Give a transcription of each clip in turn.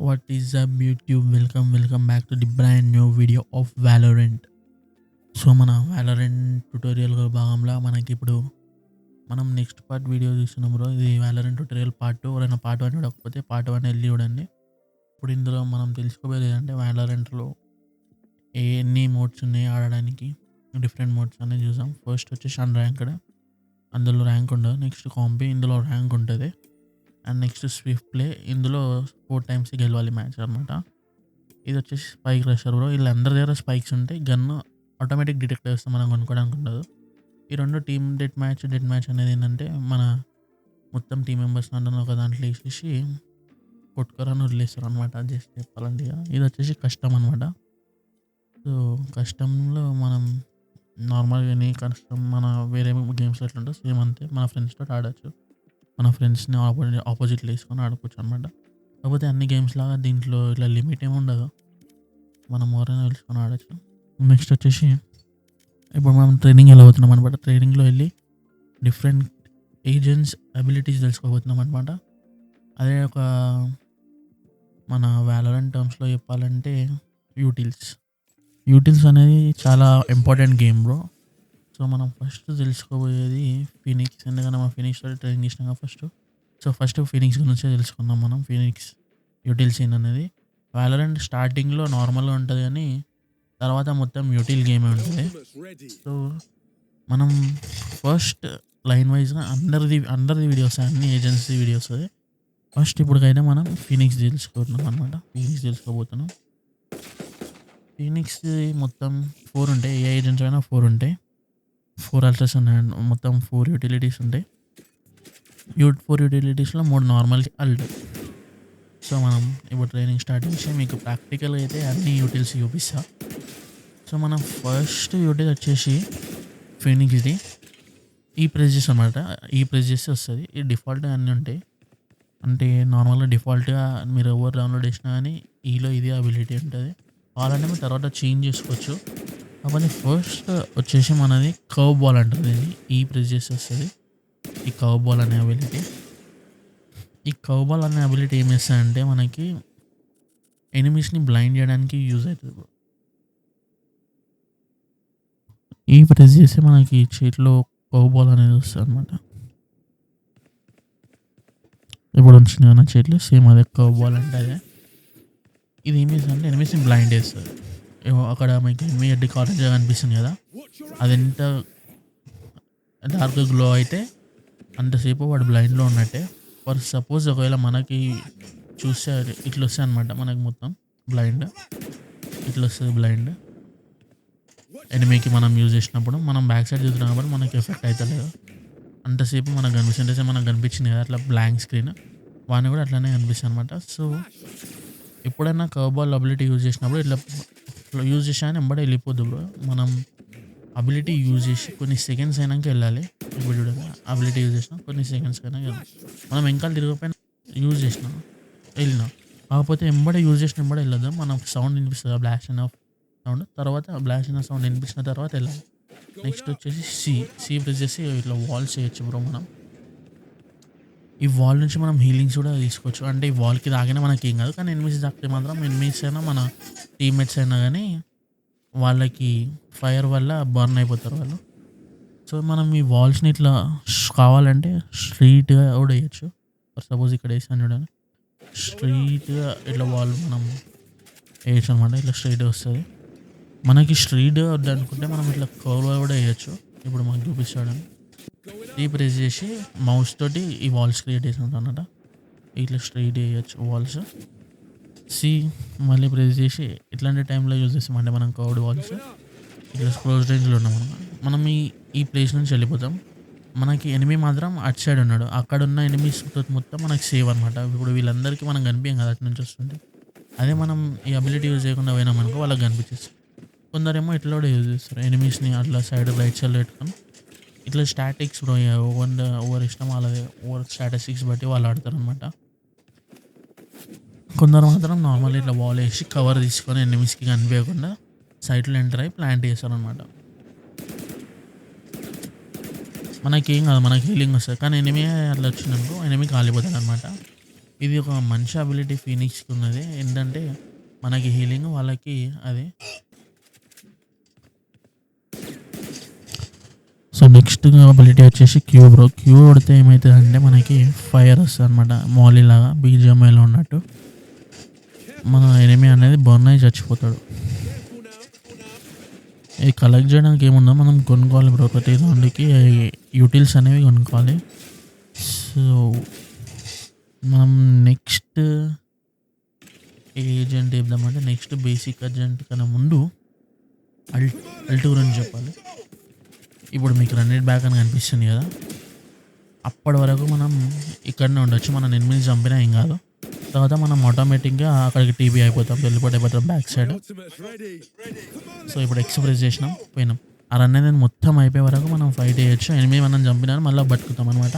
What is up YouTube? Welcome back to the brand new video of Valorant. So మన Valorant ట్యుటోరియల్‌లో భాగంగా మనకిప్పుడు మనం నెక్స్ట్ పార్ట్ వీడియో చూస్తున్నాం బ్రో. ఇది Valorant ట్యుటోరియల్ పార్ట్ 2. ఎవరైనా పార్ట్ 1 చూడకపోతే పార్ట్ 1 ఎళ్లి చూడండి. ఇప్పుడు ఇందులో మనం తెలుసుకోబోయేది ఏంటంటే Valorantలో ఎన్ని మోడ్స్ ఉన్నాయి ఆడడానికి. డిఫరెంట్ మోడ్స్ అనేది చూసాం. ఫస్ట్ వచ్చేసి అన్‌ర్యాంక్డ్. అందులో ర్యాంక్ ఉండదు. నెక్స్ట్ కాంపీ ఇందులో ర్యాంక్ ఉంటది. అండ్ నెక్స్ట్ స్విఫ్ట్ ప్లే ఇందులో 4 టైమ్స్ గెలవాలి మ్యాచ్ అనమాట. ఇది వచ్చేసి స్పైక్ రషర్ బ్రో. వీళ్ళందరి దగ్గర స్పైక్స్ ఉంటాయి. గన్ను ఆటోమేటిక్ డిటెక్ట్ చేస్తే మనం కొనుక్కోవడానికి ఉండదు. ఈ రెండు టీమ్ డెత్ మ్యాచ్ అనేది ఏంటంటే మన మొత్తం టీం మెంబర్స్ అందరిని ఒక దాంట్లో వేసేసి కొట్టుకోరని వదిలేస్తారు అనమాట. జస్ట్ చెప్పాలంటే ఇది వచ్చేసి కష్టం అనమాట. సో కష్టంలో మనం నార్మల్గా కష్టం మన వేరే గేమ్స్ ఎట్లుంటో సేమ్ అంతే మన ఫ్రెండ్స్తో ఆడచ్చు. మన ఫ్రెండ్స్ని ఆపోజిట్లో వేసుకొని ఆడుకోవచ్చు అనమాట. కాకపోతే అన్ని గేమ్స్ లాగా దీంట్లో ఇట్లా లిమిట్ ఏమి ఉండదు. మనం ఎవరైనా తెలుసుకొని ఆడచ్చు. నెక్స్ట్ వచ్చేసి ఇప్పుడు మనం ట్రైనింగ్ ఎలా అవుతున్నాం అనమాట. ట్రైనింగ్లో వెళ్ళి డిఫరెంట్ ఏజెంట్స్ అబిలిటీస్ తెలుసుకోబోతున్నాం అనమాట. అదే ఒక మన Valorant టర్మ్స్లో చెప్పాలంటే యూటిల్స్ అనేది చాలా ఇంపార్టెంట్ గేమ్ బ్రో. సో మనం ఫస్ట్ తెలుసుకోబోయేది ఫినిక్స్. ఎందుకంటే మనం ఫినిక్స్ ట్రైనింగ్ చేసినాం ఫస్ట్. సో ఫస్ట్ ఫినిక్స్ గురించి తెలుసుకుందాం మనం. ఫినిక్స్ యూటిల్ సీన్ అనేది Valorant స్టార్టింగ్లో నార్మల్గా ఉంటుంది కానీ తర్వాత మొత్తం యూటిల్ గేమే ఉంటుంది. సో మనం ఫస్ట్ లైన్ వైజ్గా అందరిది వీడియోస్ అన్ని ఏజెన్సీ వీడియోస్ అది. ఫస్ట్ ఇప్పటికైతే మనం ఫినిక్స్ తెలుసుకుంటున్నాం అనమాట. ఫినిక్స్ తెలుసుకోబోతున్నాం. ఫినిక్స్ మొత్తం 4 ఉంటాయి. ఏ ఏజెంట్స్ అయినా 4 ఉంటాయి. 4 అల్ట్రాస్ ఉన్నాయి. మొత్తం 4 యూటిలిటీస్ ఉంటాయి. 4 యూటిలిటీస్లో 3 నార్మల్ అల్ట్. సో మనం ఇప్పుడు ట్రైనింగ్ స్టార్ట్ చేసి మీకు ప్రాక్టికల్గా అయితే అన్ని యూటిల్స్ చూపిస్తా. సో మనం ఫస్ట్ యూటిల్ వచ్చేసి ఫినిక్స్ది ఈ ప్రెస్ చేసి అనమాట. ఈ ప్రెస్ చేస్తే వస్తుంది. ఈ డిఫాల్ట్గా అన్నీ ఉంటాయి. అంటే నార్మల్గా డిఫాల్ట్గా మీరు ఎవరు డౌన్లోడ్ చేసినా కానీ ఈలో ఇది అబిలిటీ ఉంటుంది. కావాలంటే మీరు తర్వాత చేంజ్ చేసుకోవచ్చు. కాకపోతే ఫస్ట్ వచ్చేసి మనది కర్వ్ బాల్ అంటుంది. ఈ ప్రెస్ చేసి వస్తుంది ఈ కర్వ్ బాల్ అనే అబిలిటీ. ఈ కర్వ్ బాల్ అనే అబిలిటీ ఏం చేస్తుందంటే మనకి ఎనిమీస్ని బ్లైండ్ చేయడానికి యూజ్ అవుతుంది. ఈ ప్రెస్ చేస్తే మనకి చేతిలో కర్వ్ బాల్ అనేది వస్తుంది అనమాట. ఇప్పుడు వచ్చింది కదా చేతిలో సేమ్ అదే కర్వ్ బాల్ అంటే అదే. ఇది ఏం చేస్తుంది ఎనిమీస్ని బ్లైండ్ చేస్తుంది. అక్కడ మీకు ఎనిమీ హెడ్ ఆరెంజ్గా కనిపిస్తుంది కదా, అది ఎంత డార్క్ గ్లో అయితే అంతసేపు వాడు బ్లైండ్లో ఉన్నట్టే. ఫర్ సపోజ్ ఒకవేళ మనకి చూస్తే ఇట్లా వస్తాయి అనమాట. మనకి మొత్తం బ్లైండ్ ఇట్లా వస్తుంది. బ్లైండ్ ఎనిమీకి మనం యూజ్ చేసినప్పుడు మనం బ్యాక్ సైడ్ చూస్తున్నాం కాబట్టి మనకి ఎఫెక్ట్ అవుతలేదు. అంతసేపు మనకు కనిపిస్తుంటే మనకు కనిపించింది కదా అట్లా బ్లాంక్ స్క్రీన్, వాడిని కూడా అట్లానే కనిపిస్తుంది అనమాట. సో ఎప్పుడైనా కర్వ్ బాల్ అబిలిటీ యూజ్ చేసినప్పుడు ఇట్లా యూజ్ చేసాను ఎంబడే వెళ్ళిపోద్దు బ్రో. మనం అబిలిటీ యూజ్ చేసి కొన్ని సెకండ్స్ అయినాక వెళ్ళాలి. ఇప్పుడు చూడండి అబిలిటీ యూజ్ చేసినా కొన్ని సెకండ్స్ అయినా వెళ్ళాలి. మనం ఇంకా తిరిగిపోయినా యూజ్ చేసినా వెళ్ళినా, కాకపోతే ఎంబడే యూజ్ చేసిన ఎంబడే వెళ్ళదు. మనకు సౌండ్ వినిపిస్తుంది బ్లాస్ట్ అయిన సౌండ్. తర్వాత బ్లాస్ట్ అయిన సౌండ్ వినిపించిన తర్వాత వెళ్ళాలి. నెక్స్ట్ వచ్చేసి సి ప్రెస్ చేసి ఇట్లా వాల్స్ చేయొచ్చు బ్రో. మనం ఈ వాల్ నుంచి మనం హీలింగ్స్ కూడా తీసుకోవచ్చు. అంటే ఈ వాల్కి తాగినా మనకి ఏం కాదు, కానీ ఎనిమిస్ తాకితే మాత్రం ఎనిమిస్ అయినా మన టీమ్మేట్స్ అయినా కానీ వాళ్ళకి ఫైర్ వల్ల బర్న్ అయిపోతారు వాళ్ళు. సో మనం ఈ వాల్స్ని ఇట్లా కావాలంటే స్ట్రీట్గా కూడా వేయచ్చు. ఫర్ సపోజ్ ఇక్కడ వేసాను చూడండి, స్ట్రీట్గా ఇట్లా వాల్ మనం వేయచ్చు అనమాట. ఇట్లా స్ట్రీట్గా వస్తుంది. మనకి స్ట్రీట్గా వద్దనుకుంటే మనం ఇట్లా కర్వ్గా కూడా వేయచ్చు. ఇప్పుడు మనకు చూపిస్తాడని ఈ ప్రెస్ చేసి మౌస్ తోటి ఈ వాల్స్ క్రియేట్ చేసి ఉంటానట. ఇట్లా స్ట్రైట్ వేయచ్చు వాల్స్. మళ్ళీ ప్రెస్ చేసి ఇట్లాంటి టైంలో యూజ్ చేస్తాం. అంటే మనం కర్వ్డ్ వాల్స్ ఇట్లా క్లోజ్ రేంజ్లో ఉన్నాం మనం ఈ ప్లేస్ నుంచి వెళ్ళిపోతాం. మనకి ఎనిమీ మాత్రం అటు సైడ్ ఉన్నాడు. అక్కడ ఉన్న ఎనిమీస్ మొత్తం మనకి సేవ్ అనమాట. ఇప్పుడు వీళ్ళందరికీ మనం కనిపించాం కదా అటు నుంచి వస్తుంటే. అదే మనం ఈ అబిలిటీ యూజ్ చేయకుండా పోయినాం అనుకో వాళ్ళకి కనిపించేస్తుంది. కొందరేమో ఇట్లా కూడా యూజ్ చేస్తారు. ఎనిమీస్ని అట్లా సైడ్ రైట్ సైడ్ పెట్టుకొని ఇట్లా స్టాటిక్స్ బ్రో. ఓవర్ ఇష్టం వాళ్ళది. ఓవర్ స్టాటిస్టిక్స్ బట్టి వాళ్ళు ఆడతారు అనమాట. కొందరు మాత్రం నార్మల్ ఇట్లా బాల్ వేసి కవర్ తీసుకొని ఎనిమిస్కి కనిపించకుండా సైట్లో ఎంటర్ అయ్యి ప్లాంట్ చేస్తారు అనమాట. మనకేం కాదు, మనకి హీలింగ్ వస్తుంది. కానీ ఎనిమి అట్లా వచ్చిందనుకో ఎనిమి కాలిపోతాడు అనమాట. ఇది ఒక మంచి అబిలిటీ ఫీనిక్స్‌కి ఉన్నది. ఏంటంటే మనకి హీలింగ్, వాళ్ళకి అది. సో నెక్స్ట్ అబిలిటీ వచ్చేసి క్యూ బ్రో. క్యూ కొడితే ఏమవుతుందంటే మనకి ఫైర్ వస్తుందన్నమాట. మాలీ లాగా బీజిఎంఐలో ఉన్నట్టు. మన ఎనిమీ అనేది బర్న్ అయ్యి చచ్చిపోతాడు. ఇది కలెక్ట్ చేయడానికి ఏముందో మనం కొనుక్కోవాలి బ్రో. ప్రతి రౌండ్‌కి యూటిల్స్ అనేవి కొనుక్కోవాలి. సో మనం నెక్స్ట్ ఏజెంట్ ఇద్దామంటే నెక్స్ట్ బేసిక్ ఏజెంట్ కన్నా ముందు అల్ట్ గురించి చెప్పాలి. ఇప్పుడు మీకు రన్నెట్ బ్యాక్ అని కనిపిస్తుంది కదా, అప్పటి వరకు మనం ఇక్కడనే ఉండొచ్చు. మనం ఎనిమిది చంపినా ఏం కాదు. తర్వాత మనం ఆటోమేటిక్గా అక్కడికి టీబీ అయిపోతాం, వెళ్ళిపోతాం బ్యాక్ సైడ్. సో ఇప్పుడు ఎక్స్ప్రెస్ చేసినాం, పోయినాం. ఆ రన్ అనేది మొత్తం అయిపోయే వరకు మనం ఫైట్ చేయొచ్చు. ఎనిమిది మనం చంపినా మళ్ళీ బతుకుతాం అనమాట.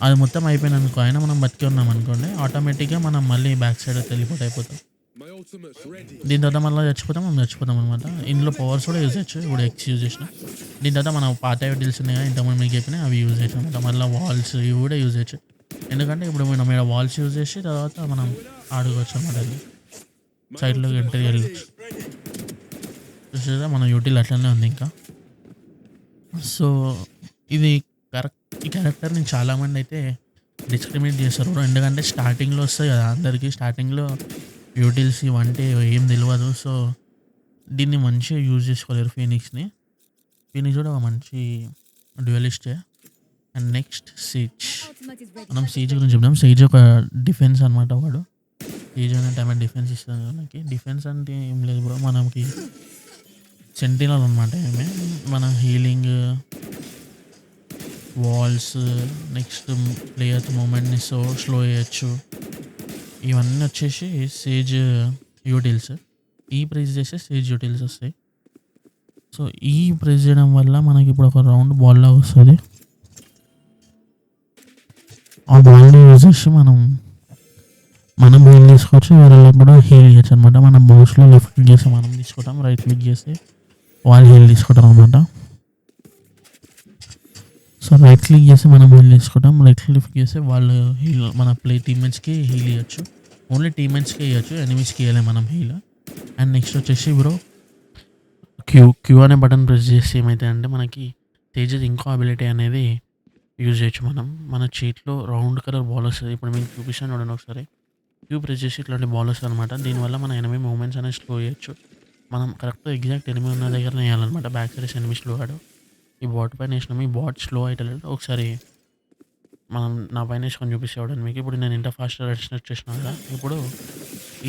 అది మొత్తం అయిపోయినందుకు అయినా మనం బతికి ఉన్నాం అనుకోండి, ఆటోమేటిక్గా మనం మళ్ళీ బ్యాక్ సైడ్ అయిపోతాం. దీని తర్వాత మళ్ళీ మనం చచ్చిపోతాం అనమాట. ఇందులో పవర్స్ కూడా యూజ్ చేయొచ్చు. ఇప్పుడు ఎక్స్ యూజ్ చేసినాం. దీని తర్వాత మనం పాత డీల్స్ ఉన్నాయి, ఇంతకుముందు మీకు చెప్పినాయి, అవి యూజ్ చేసాం అనమాట. మళ్ళీ వాల్స్ ఇవి కూడా యూజ్ చేయొచ్చు. ఎందుకంటే ఇప్పుడు మనం ఇక్కడ వాల్స్ యూజ్ చేసి తర్వాత మనం ఆడుకోవచ్చు అనమాట. అది సైడ్లోకి ఎంట్రీ వెళ్ళచ్చు. చూసేదా మన యూటిల్ అట్లనే ఉంది ఇంకా. సో ఇది ఈ క్యారెక్టర్ని చాలామంది అయితే డిస్క్రిమినేట్ చేస్తారు. ఎందుకంటే స్టార్టింగ్లో వస్తాయి కదా అందరికీ, స్టార్టింగ్లో యూటిల్స్ ఇవంటే ఏం తెలియదు. సో దీన్ని మంచిగా యూజ్ చేసుకోలేరు ఫీనిక్స్ని. ఫీనిక్స్ కూడా ఒక మంచి డ్యూయలిస్టే. And next Sage. మనం సీజ్ గురించి చెప్దాం. సీజ్ ఒక డిఫెన్స్ అనమాట. వాడు సీజ్ అనే టైం డిఫెన్స్ ఇస్తుంది మనకి. డిఫెన్స్ అంటే ఏం లేదు బ్రో, మనకి సెంటినల్ అనమాట. ఏమే మన హీలింగ్, వాల్స్, నెక్స్ట్ ప్లేయర్స్ మూమెంట్ని స్లో చేయొచ్చు. ఇవన్నీ వచ్చేసి సేజ్ యూటిల్స్. ఈ ప్రెస్ చేస్తే సేజ్ యూటిల్స్ వస్తాయి. సో ఈ ప్రెస్ చేయడం వల్ల మనకి ఇప్పుడు ఒక రౌండ్ బాల్ లాగా వస్తుంది. ఆ బాల్ని యూజ్ చేసి మనం హీల్ తీసుకోవచ్చు, వేరే కూడా హీల్ చేయొచ్చు అనమాట. మనం మౌస్లో లెఫ్ట్ క్లిక్ చేస్తే మనం తీసుకుంటాం, రైట్ క్లిక్ చేస్తే వాళ్ళు హీల్ తీసుకుంటాం అనమాట. సో రైట్ క్లిక్ చేసి మనం హీల్ తీసుకుంటాం, రైట్ క్లిక్ చేస్తే వాళ్ళు హీల్ మన టీమ్మేట్స్కి హీల్ ఇవ్వచ్చు. ఓన్లీ టీమ్మేట్స్కి ఇవ్వచ్చు, ఎనిమీస్కి ఇవ్వలేము మనం హీల్. అండ్ నెక్స్ట్ వచ్చేసి బ్రో క్యూ అనే బటన్ ప్రెస్ చేసి ఏమైతే అంటే మనకి తేజస్ ఇంకో అబిలిటీ అనేది యూజ్ చేయొచ్చు. మన చేతిలో రౌండ్ కలర్ బాల్ వస్తుంది. ఇప్పుడు మీకు చూపిస్తాను చూడండి ఒకసారి. క్యూ ప్రెస్ చేసి ఇట్లాంటి బాల్ వస్తుంది అనమాట. దీనివల్ల మన ఎనిమీ మూమెంట్స్ అనేది స్లో చేయొచ్చు. మనం కరెక్ట్ ఎగ్జాక్ట్ ఎనిమీ ఉన్న దగ్గరనే వేయాలన్నమాట. బ్యాక్ సైడ్ ఎనిమీ స్లో ఆడు. ఈ బాట్ పైన వేసినాం, ఈ బాట్ స్లో అయ్యేటట్టు ఒకసారి మనం నా పైన వేసుకొని చూపిస్తేవాడని మీకు. ఇప్పుడు నేను ఇంత ఫాస్ట్గా రెస్టెట్ చేసినా కదా, ఇప్పుడు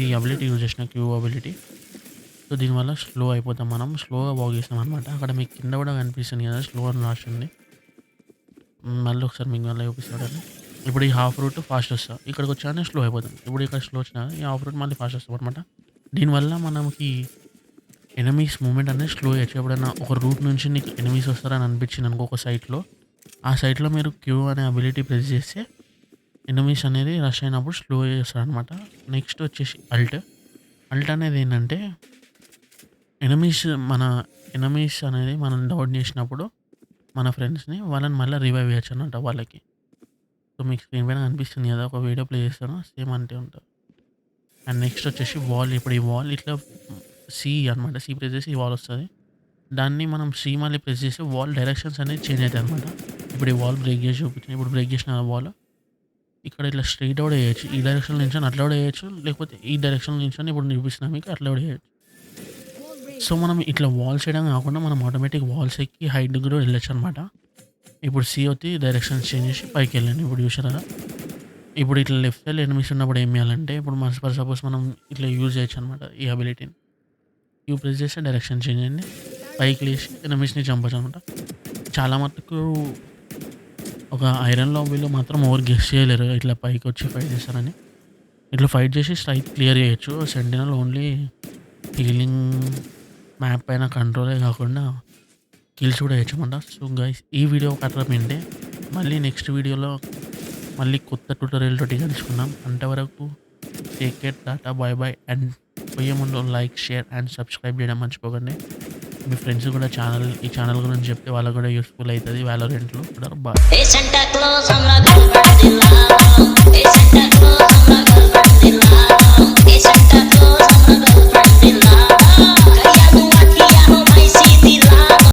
ఈ అబిలిటీ యూజ్ చేసిన క్యూ అబిలిటీ. సో దీనివల్ల స్లో అయిపోతాం, మనం స్లోగా వాక్ చేస్తాం అనమాట. అక్కడ మీకు కింద కూడా కనిపిస్తుంది కదా స్లో అని రాసింది. మళ్ళీ ఒకసారి మీకు మళ్ళీ చూపిస్తాడని. ఇప్పుడు ఈ హాఫ్ రూట్ ఫాస్ట్ వస్తాం, ఇక్కడికి వచ్చానే స్లో అయిపోతాం. ఇప్పుడు ఇక్కడ స్లో వచ్చినా ఈ హాఫ్ రూట్ మళ్ళీ ఫాస్ట్ వస్తాం అనమాట. దీనివల్ల మనకి ఎనిమీస్ మూమెంట్ అనేది స్లో చేయొచ్చు. ఎప్పుడైనా ఒక రూట్ నుంచి నీకు ఎనిమీస్ వస్తారని అనిపించింది అనుకో ఒక సైట్లో, ఆ సైట్లో మీరు క్యూ అనే అబిలిటీ ప్రెస్ చేస్తే ఎనిమీస్ అనేది రష్ అయినప్పుడు స్లో చేస్తారు అనమాట. నెక్స్ట్ వచ్చేసి అల్ట్ అనేది ఏంటంటే ఎనిమీస్ అనేది మనం డౌన్ చేసినప్పుడు మన ఫ్రెండ్స్ని వాళ్ళని మళ్ళీ రివైవ్ చేయొచ్చు అన్నమాట వాళ్ళకి. సో మీకు స్క్రీన్ పైన కనిపిస్తుంది కదా, ఒక వీడియో ప్లే చేస్తాను సేమ్ అంటే ఉంటుంది. అండ్ నెక్స్ట్ వచ్చేసి వాల్. ఇప్పుడు ఈ వాల్ ఇట్లా సి అనమాట, సి ప్రెస్ చేసి ఈ వాల్ వస్తుంది. దాన్ని మనం సి మళ్ళీ ప్రెస్ చేసి వాల్ డైరెక్షన్స్ అనేది చేంజ్ అవుతాయి అనమాట. ఇప్పుడు ఈ వాల్ బ్రేక్ చేసి చూపించాను. ఇప్పుడు బ్రేక్ చేసిన వాల్ ఇక్కడ ఇట్లా స్ట్రైట్ కూడా వేయచ్చు, ఈ డైరెక్షన్ నుంచి అట్లా కూడా వేయచ్చు, లేకపోతే ఈ డైరెక్షన్ నుంచి ఇప్పుడు చూపిస్తున్నాను మీకు అట్లా కూడా వేయచ్చు. సో మనం ఇట్లా వాల్స్ చేయడం కాకుండా మనం ఆటోమేటిక్ వాల్స్ ఎక్కి హైట్ కూడా వెళ్ళొచ్చు అనమాట. ఇప్పుడు సి వచ్చి డైరెక్షన్ చేంజ్ చేసి పైకి వెళ్ళాను. ఇప్పుడు చూసారా, ఇప్పుడు ఇట్లా లెఫ్ట్ సైడ్ ఎనిమిస్ ఉన్నప్పుడు ఏం చేయాలంటే ఇప్పుడు ఫర్ సపోజ్ మనం ఇట్లా యూజ్ చేయొచ్చు అనమాట ఈ అబిలిటీని. యూ ప్రెస్ చేస్తే డైరెక్షన్ చేంజ్ అయ్యింది, పైకి లేచి ఎనిమిస్ని చంపచ్చు అనమాట. చాలా మటుకు ఒక ఐరన్ లాబీలో మాత్రం ఓవర్ గెస్ చేయలేరు ఇట్లా పైకి వచ్చి ఫైట్ చేస్తారని. ఇట్లా ఫైట్ చేసి స్ట్రైక్ క్లియర్ చేయొచ్చు. సెంటినల్ ఓన్లీ హీలింగ్ మ్యాప్ పైన కంట్రోలే కాకుండా కిల్స్ కూడా వేయచ్చమంట. సో గైస్ ఈ వీడియో ఒక అర్థమైంటే మళ్ళీ నెక్స్ట్ వీడియోలో మళ్ళీ కొత్త ట్యూటోరియల్ తోటి కలుసుకుందాం. అంతవరకు టేక్ కేర్, టాటా, బాయ్ బాయ్. అండ్ పోయే ముందు లైక్, షేర్ అండ్ సబ్స్క్రైబ్ చేయడం మర్చిపోకండి. మీ ఫ్రెండ్స్ కూడా ఈ ఛానల్ గురించి చెప్తే వాళ్ళకు కూడా యూస్ఫుల్ అవుతుంది వ్యాలోరెంట్లో కూడా. బాయ్. It's